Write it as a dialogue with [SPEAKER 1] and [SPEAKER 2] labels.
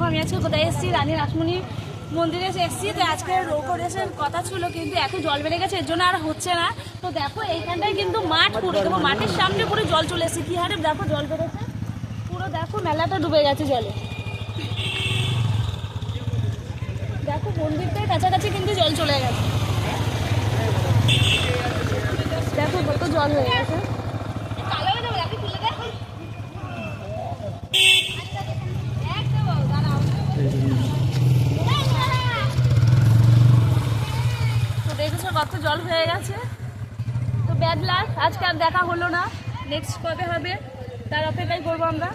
[SPEAKER 1] দেখো আমি আজকে কোথায় এসেছি, রানী রাসমণি মন্দিরে এসেছি। তো আজকে ডেকোরেশন কথা ছিল, কিন্তু এত জল বেড়ে গেছে এর জন্য আর হচ্ছে না। তো দেখো এইখানটায় কিন্তু মাঠ, পুরো দেখো মাঠের সামনে পুরো জল চলে এসেছে। কি হারে দেখো জল বেড়েছে পুরো, দেখো মেলাটা ডুবে গেছে জলে। দেখো মন্দিরটার কাছাকাছি কিন্তু জল চলে গেছে, দেখো কত জল হয়ে গেছে। তো দেখেছো কত জল হয়ে গেছে। তো ব্যাড লাক, আজকে আর দেখা হলো না, নেক্সট কবে হবে তার অপেক্ষাই করবো আমরা।